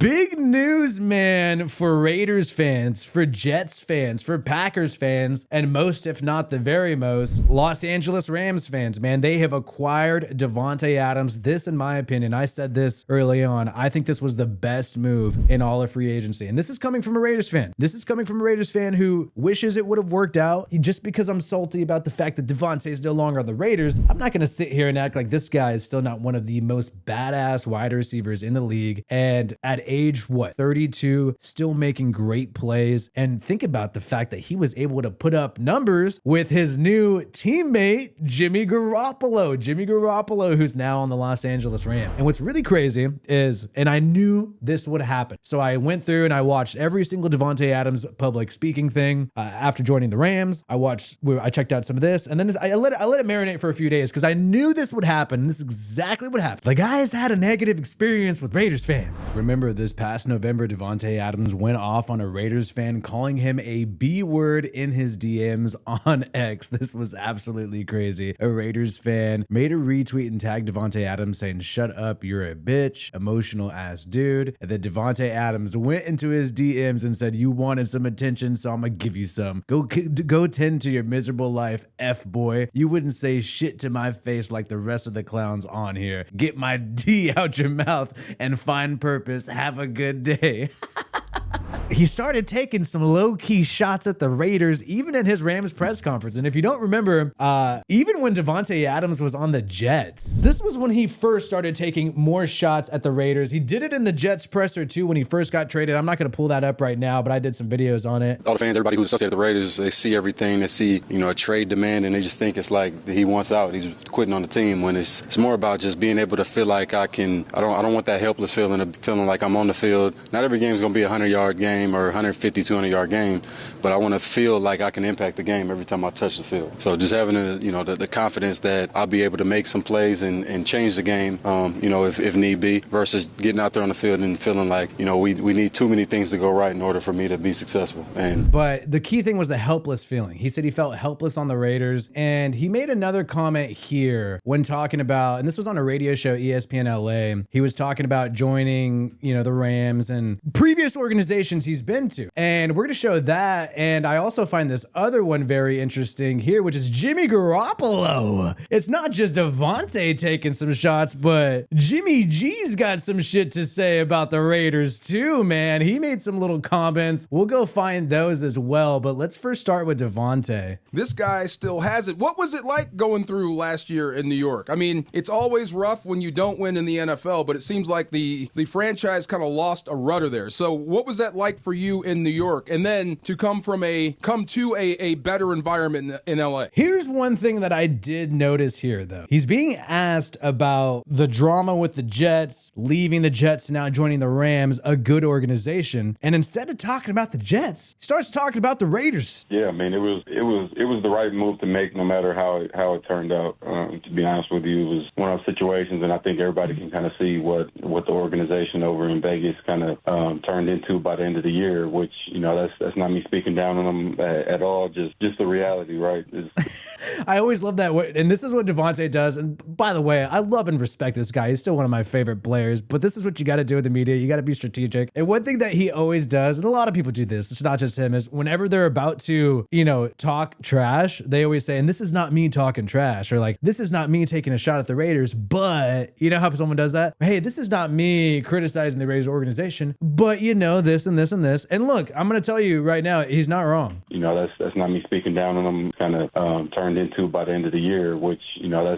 Big news, man, for Raiders fans, for Jets fans, for Packers fans, and most, if not the very most, Los Angeles Rams fans, man. They have acquired Davante Adams. This, in my opinion, I said this early on, I think this was the best move in all of free agency. And this is coming from a Raiders fan. This is coming from a Raiders fan who wishes it would have worked out. Just because I'm salty about the fact that Davante is no longer on the Raiders, I'm not going to sit here and act like this guy is still not one of the most badass wide receivers in the league. And at age, 32, still making great plays. And think about the fact that he was able to put up numbers with his new teammate, Jimmy Garropolo. Jimmy Garropolo, who's now on the Los Angeles Rams. And what's really crazy is, and I knew this would happen, so I went through and I watched every single Davante Adams public speaking thing after joining the Rams. I checked out some of this, and then I let it marinate for a few days because I knew this would happen. And this is exactly what happened. The guy has had a negative experience with Raiders fans. Remember this past November, Davante Adams went off on a Raiders fan, calling him a B word in his DMs on X. This was absolutely crazy. A Raiders fan made a retweet and tagged Davante Adams saying, "Shut up, you're a bitch, emotional ass dude." And then Davante Adams went into his DMs and said, "You wanted some attention, so I'm gonna give you some. Go tend to your miserable life, F boy. You wouldn't say shit to my face like the rest of the clowns on here. Get my D out your mouth and find purpose. Have a good day." He started taking some low-key shots at the Raiders, even in his Rams press conference. And if you don't remember, even when Davante Adams was on the Jets, this was when he first started taking more shots at the Raiders. He did it in the Jets presser too when he first got traded. I'm not going to pull that up right now, but I did some videos on it. All the fans, everybody who's associated with the Raiders, they see everything. They see, a trade demand, and they just think it's like he wants out. He's quitting on the team. When it's more about just being able to feel like I don't want that helpless feeling of feeling like I'm on the field. Not every game is going to be a 100-yard game or 150, 200-yard game, but I want to feel like I can impact the game every time I touch the field. So just having the confidence that I'll be able to make some plays and change the game, if need be, versus getting out there on the field and feeling like, we need too many things to go right in order for me to be successful. But the key thing was the helpless feeling. He said he felt helpless on the Raiders, and he made another comment here when talking about, and this was on a radio show, ESPN LA. He was talking about joining, the Rams and previous organizations he's been to. And we're going to show that. And I also find this other one very interesting here, which is Jimmy Garropolo. It's not just Davante taking some shots, but Jimmy G's got some shit to say about the Raiders too, man. He made some little comments. We'll go find those as well. But let's first start with Davante. This guy still has it. What was it like going through last year in New York? I mean, it's always rough when you don't win in the NFL, but it seems like the franchise kind of lost a rudder there. So what was that like for you in New York, and then to come to a better environment in LA? Here's one thing that I did notice here, though. He's being asked about the drama with the Jets, leaving the Jets, now joining the Rams, a good organization. And instead of talking about the Jets, he starts talking about the Raiders. Yeah, I mean, it was the right move to make, no matter how it turned out. To be honest with you, it was one of those situations, and I think everybody can kind of see what the organization over in Vegas kind of turned into by the end of the year, which, that's not me speaking down on them at all, just the reality, right? I always love that. And this is what Davante does. And by the way, I love and respect this guy. He's still one of my favorite players, but this is what you got to do with the media. You got to be strategic. And one thing that he always does, and a lot of people do this, it's not just him, is whenever they're about to, talk trash, they always say, and this is not me talking trash, or like, this is not me taking a shot at the Raiders, but you know how someone does that? Hey, this is not me criticizing the Raiders organization, but this and this and this. And look, I'm going to tell you right now, he's not wrong. That's not me speaking down on them, kind of turned into by the end of the year, which,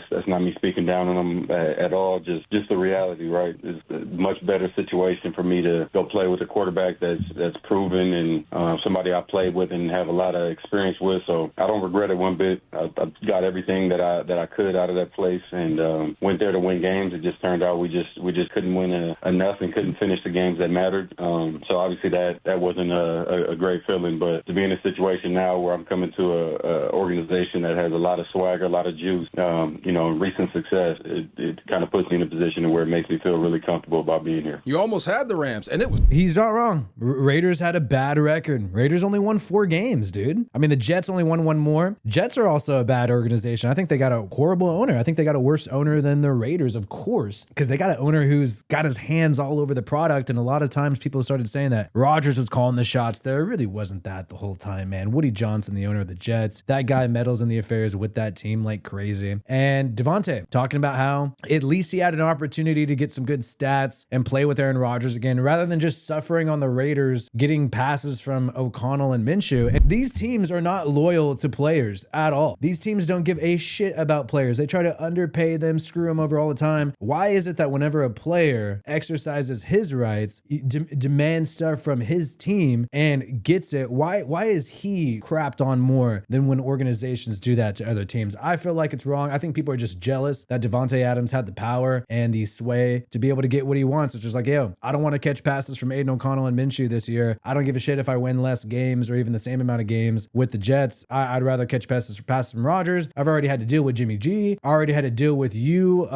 that's not me speaking down on them at all, just the reality, right? It's a much better situation for me to go play with a quarterback that's proven and somebody I played with and have a lot of experience with. So I don't regret it one bit. I got everything that I could out of that place and went there to win games. It just turned out we just couldn't win enough and couldn't finish the games that mattered. So obviously that wasn't a great feeling, but to be in a situation now where I'm coming to into a organization that has a lot of swagger, a lot of juice, and recent success, it kind of puts me in a position where it makes me feel really comfortable about being here. You almost had the Rams, and it was. He's not wrong. Raiders had a bad record. Raiders only won 4 games, dude. I mean, the Jets only won 1 more. Jets are also a bad organization. I think they got a horrible owner. I think they got a worse owner than the Raiders, of course, because they got an owner who's got his hands all over the product. And a lot of times people started saying that Rodgers was calling the shots there. It really wasn't that the whole time, man. Woody Johnson, the owner of the Jets, that guy meddles in the affairs with that team like crazy. And Davante talking about how at least he had an opportunity to get some good stats and play with Aaron Rodgers again, rather than just suffering on the Raiders, getting passes from O'Connell and Minshew. And these teams are not loyal to players at all. These teams don't give a shit about players. They try to underpay them, screw them over all the time. Why is it that whenever a player exercises his rights, demands stuff from his team and gets it, why is he crapped on more than when organizations do that to other teams? I feel like it's wrong. I think people are just jealous that Davante Adams had the power and the sway to be able to get what he wants. It's just like, yo, I don't want to catch passes from Aiden O'Connell and Minshew this year. I don't give a shit if I win less games or even the same amount of games with the Jets. I'd rather catch passes from Rodgers. I've already had to deal with Jimmy G. I already had to deal with you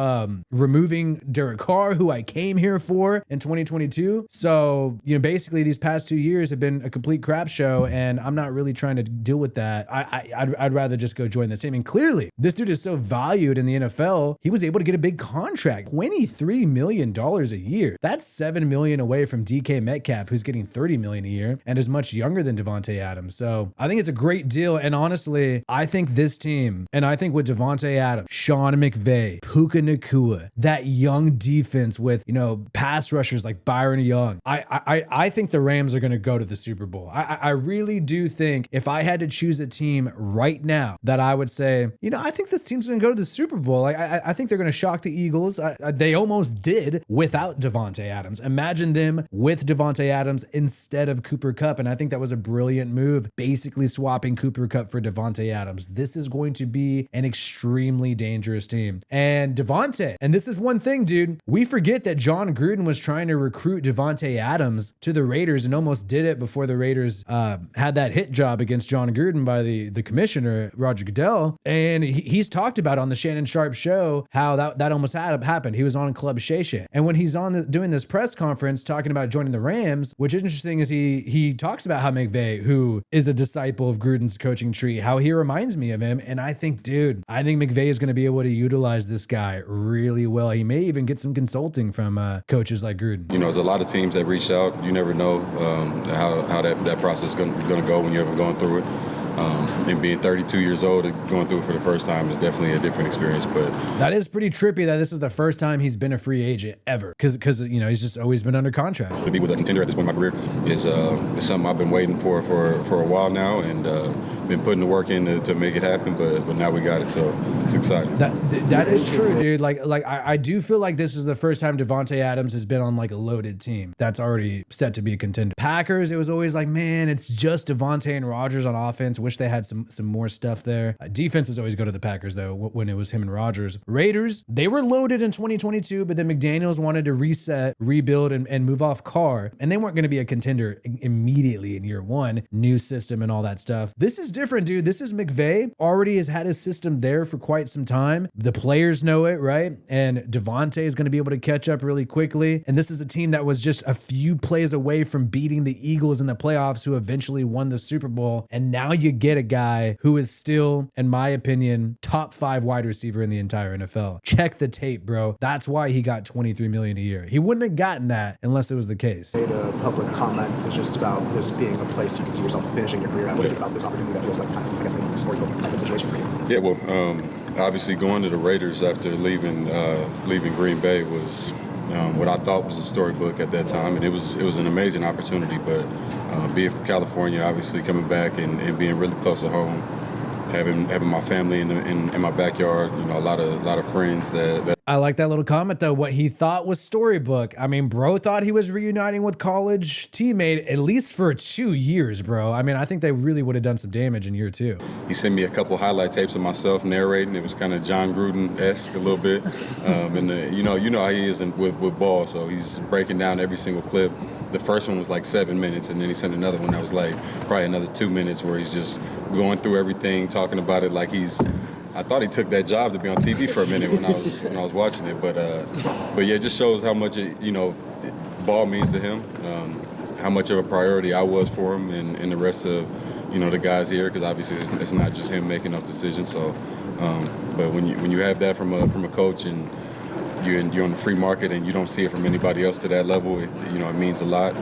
removing Derek Carr, who I came here for in 2022. So, basically these past 2 years have been a complete crap show, and I'm not really trying to deal with that. I'd rather just go join the team. And clearly, this dude is so valued in the NFL, he was able to get a big contract, $23 million a year. That's $7 million away from DK Metcalf, who's getting $30 million a year and is much younger than Davante Adams. So I think it's a great deal. And honestly, I think this team, and I think with Davante Adams, Sean McVay, Puka Nacua, that young defense with, pass rushers like Byron Young, I think the Rams are going to go to the Super Bowl. I really do think if I had to choose a team right now that I would say, I think this team's going to go to the Super Bowl. I think they're going to shock the Eagles. They almost did without Davante Adams. Imagine them with Davante Adams instead of Cooper Kupp. And I think that was a brilliant move, basically swapping Cooper Kupp for Davante Adams. This is going to be an extremely dangerous team. And Davante, and this is one thing, dude, we forget that John Gruden was trying to recruit Davante Adams to the Raiders and almost did it before the Raiders had that hit job against John Gruden by the commissioner, Roger Goodell. And he's talked about on the Shannon Sharp show how that almost happened. He was on Club Shay Shay. And when he's doing this press conference talking about joining the Rams, which is interesting is he talks about how McVay, who is a disciple of Gruden's coaching tree, how he reminds me of him. And I think McVay is going to be able to utilize this guy really well. He may even get some consulting from coaches like Gruden. There's a lot of teams that reach out. You never know how that process is going to go when you're ever going through it. And being 32 years old and going through it for the first time is definitely a different experience. But that is pretty trippy that this is the first time he's been a free agent ever, because he's just always been under contract. To be with a contender at this point in my career is something I've been waiting for a while now, and been putting the work in to make it happen. But now we got it, so it's exciting. That is true, dude. Like I do feel like this is the first time Davante Adams has been on like a loaded team that's already set to be a contender. Packers, it was always like, man, it's just Davante and Rodgers on offense. Wish they had some more stuff there. Defenses always go to the Packers though when it was him and Rodgers. Raiders, they were loaded in 2022, but then McDaniels wanted to reset, rebuild, and move off Carr, and they weren't going to be a contender immediately in year one. New system and all that stuff. This is different, dude. This is McVay. Already has had his system there for quite some time. The players know it, right? And Davante is going to be able to catch up really quickly. And this is a team that was just a few plays away from beating the Eagles in the playoffs, who eventually won the Super Bowl. And now you get a guy who is still, in my opinion, top 5 wide receiver in the entire NFL. Check the tape, bro. That's why he got $23 million a year. He wouldn't have gotten that unless it was the case. Made a public comment just about this being a place you can see yourself finishing your career at. What is it about this opportunity that feels like, I guess, maybe a storybook type of situation for you? Yeah, well, obviously going to the Raiders after leaving Green Bay was what I thought was a storybook at that time, and it was an amazing opportunity. But being from California, obviously coming back and being really close to home, having my family in my backyard, a lot of friends that I like that little comment though. What he thought was storybook. I mean, bro thought he was reuniting with college teammate at least for 2 years, bro. I mean, I think they really would have done some damage in year 2. He sent me a couple highlight tapes of myself narrating. It was kind of John Gruden-esque a little bit. And you know how he is with ball, so he's breaking down every single clip. The first one was like 7 minutes, and then he sent another one that was like probably another 2 minutes where he's just going through everything, talking about it like I thought he took that job to be on TV for a minute when I was watching it, but yeah, it just shows how much ball means to him, how much of a priority I was for him, and the rest of the guys here, because obviously it's not just him making those decisions. So, but when you have that from a coach and you're on the free market and you don't see it from anybody else to that level, it means a lot.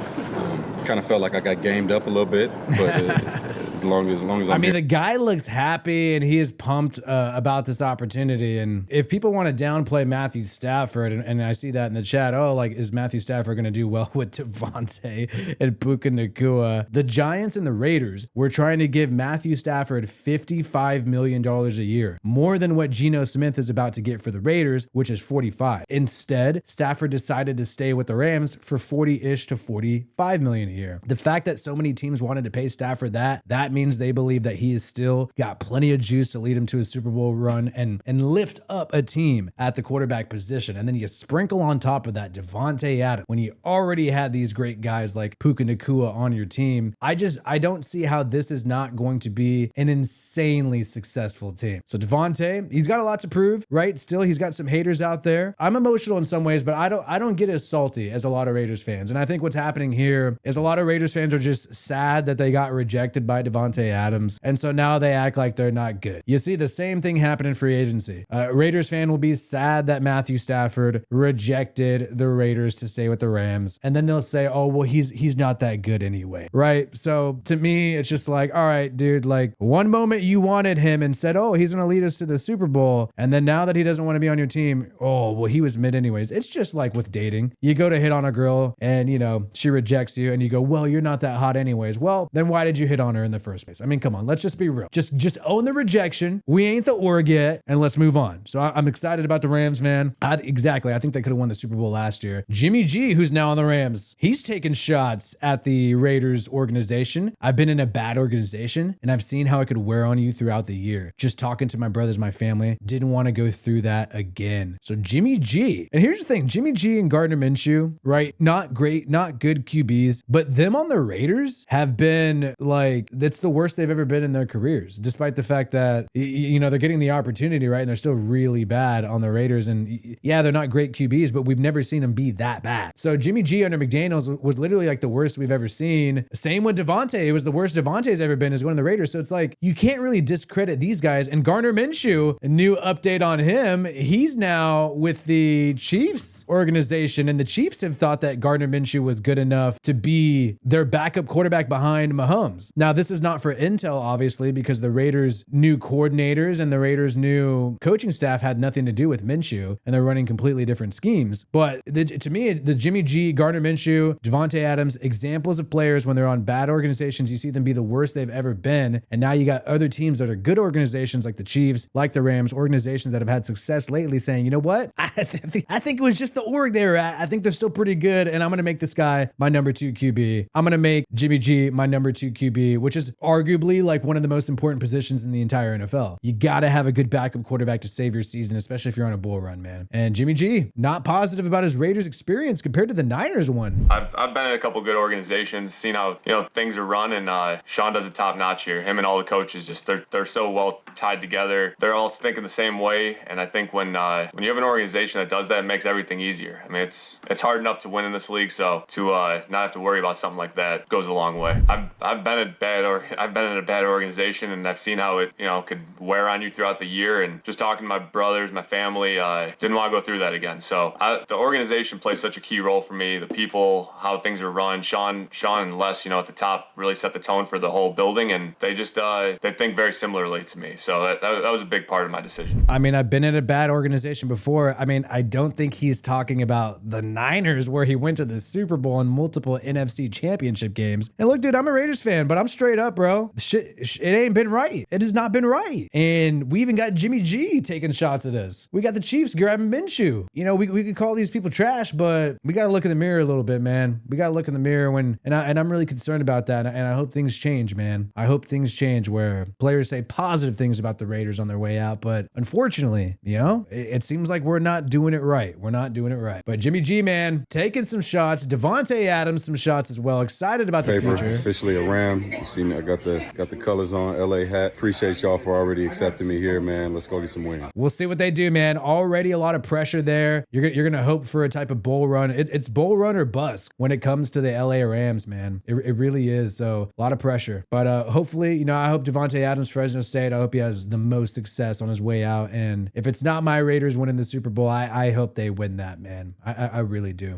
Kind of felt like I got gamed up a little bit, but. As long as I'm the guy looks happy and he is pumped about this opportunity. And if people want to downplay Matthew Stafford, and I see that in the chat, is Matthew Stafford going to do well with Davante and Puka Nacua? The Giants and the Raiders were trying to give Matthew Stafford $55 million a year, more than what Geno Smith is about to get for the Raiders, which is $45. Instead, Stafford decided to stay with the Rams for $40-ish to $45 million a year. The fact that so many teams wanted to pay Stafford that means they believe that he has still got plenty of juice to lead him to a Super Bowl run and lift up a team at the quarterback position. And then you sprinkle on top of that Davante Adams when you already had these great guys like Puka Nacua on your team. I don't see how this is not going to be an insanely successful team. So Davante, he's got a lot to prove, right? Still, he's got some haters out there. I'm emotional in some ways, but I don't get as salty as a lot of Raiders fans. And I think what's happening here is a lot of Raiders fans are just sad that they got rejected by Davante Adams, and so now they act like they're not good. You see the same thing happen in free agency. Raiders fan will be sad that Matthew Stafford rejected the Raiders to stay with the Rams, and then they'll say, oh, well, he's not that good anyway, right? So to me, it's just like, all right, dude, like one moment you wanted him and said, oh, he's going to lead us to the Super Bowl, and then now that he doesn't want to be on your team, oh, well, he was mid anyways. It's just like with dating. You go to hit on a girl and, she rejects you, and you go, well, you're not that hot anyways. Well, then why did you hit on her in the first place? I mean, come on, let's just be real. Just own the rejection. We ain't the org yet, and let's move on. So I'm excited about the Rams, man. Exactly. I think they could have won the Super Bowl last year. Jimmy G, who's now on the Rams, he's taking shots at the Raiders organization. I've been in a bad organization, and I've seen how it could wear on you throughout the year. Just talking to my brothers, my family, didn't want to go through that again. So Jimmy G, and here's the thing, Jimmy G and Gardner Minshew, right? Not great, not good QBs, but them on the Raiders have been like, that's the worst they've ever been in their careers, despite the fact that, they're getting the opportunity, right? And they're still really bad on the Raiders. And yeah, they're not great QBs, but we've never seen them be that bad. So Jimmy G under McDaniels was literally like the worst we've ever seen. Same with Davante. It was the worst Davante's ever been as one of the Raiders. So it's like, you can't really discredit these guys. And Gardner Minshew, a new update on him, he's now with the Chiefs organization. And the Chiefs have thought that Gardner Minshew was good enough to be their backup quarterback behind Mahomes. Now, this is not for intel, obviously, because the Raiders' new coordinators and the Raiders' new coaching staff had nothing to do with Minshew, and they're running completely different schemes. But to me, the Jimmy G, Gardner Minshew, Davante Adams, examples of players when they're on bad organizations, you see them be the worst they've ever been. And now you got other teams that are good organizations like the Chiefs, like the Rams, organizations that have had success lately saying, you know what? I think it was just the org they were at. I think they're still pretty good, and I'm going to make this guy my number 2 QB. I'm going to make Jimmy G my number 2 QB, which is arguably like one of the most important positions in the entire NFL. You got to have a good backup quarterback to save your season, especially if you're on a bull run, man. And Jimmy G, not positive about his Raiders experience compared to the Niners one. I've been in a couple good organizations, seen how things are run, and Sean does a top notch here. Him and all the coaches, just they're so well tied together. They're all thinking the same way, and I think when you have an organization that does that, it makes everything easier. I mean, it's hard enough to win in this league, so to not have to worry about something like that goes a long way. I've been in a bad organization, and I've seen how it could wear on you throughout the year. And just talking to my brothers, my family, didn't want to go through that again. So the organization plays such a key role for me. The people, how things are run. Sean and Les, at the top, really set the tone for the whole building, and they just they think very similarly to me. So that was a big part of my decision. I mean, I've been in a bad organization before. I mean, I don't think he's talking about the Niners, where he went to the Super Bowl and multiple NFC championship games. And look, dude, I'm a Raiders fan, but I'm straight up. up, bro. It ain't been right. It has not been right. And we even got Jimmy G taking shots at us. We got the Chiefs grabbing Minshew. You know, we could call these people trash, but we got to look in the mirror a little bit, man. We got to look in the mirror and I'm really concerned about that. And I hope things change, man. I hope things change where players say positive things about the Raiders on their way out. But unfortunately, you know, it seems like we're not doing it right. We're not doing it right. But Jimmy G, man, taking some shots. Davante Adams, some shots as well. Excited about the future. Officially a Ram. You see me, I got the colors on, LA hat. Appreciate y'all for already accepting me here, man. Let's go get some wins. We'll see what they do, man. Already a lot of pressure there. You're gonna hope for a type of bull run. It's bull run or bust when it comes to the LA Rams, man. It really is. So a lot of pressure. But hopefully, you know, I hope Davante Adams, Fresno State, I hope he has the most success on his way out. And if it's not my Raiders winning the Super Bowl, I hope they win that, man. I really do.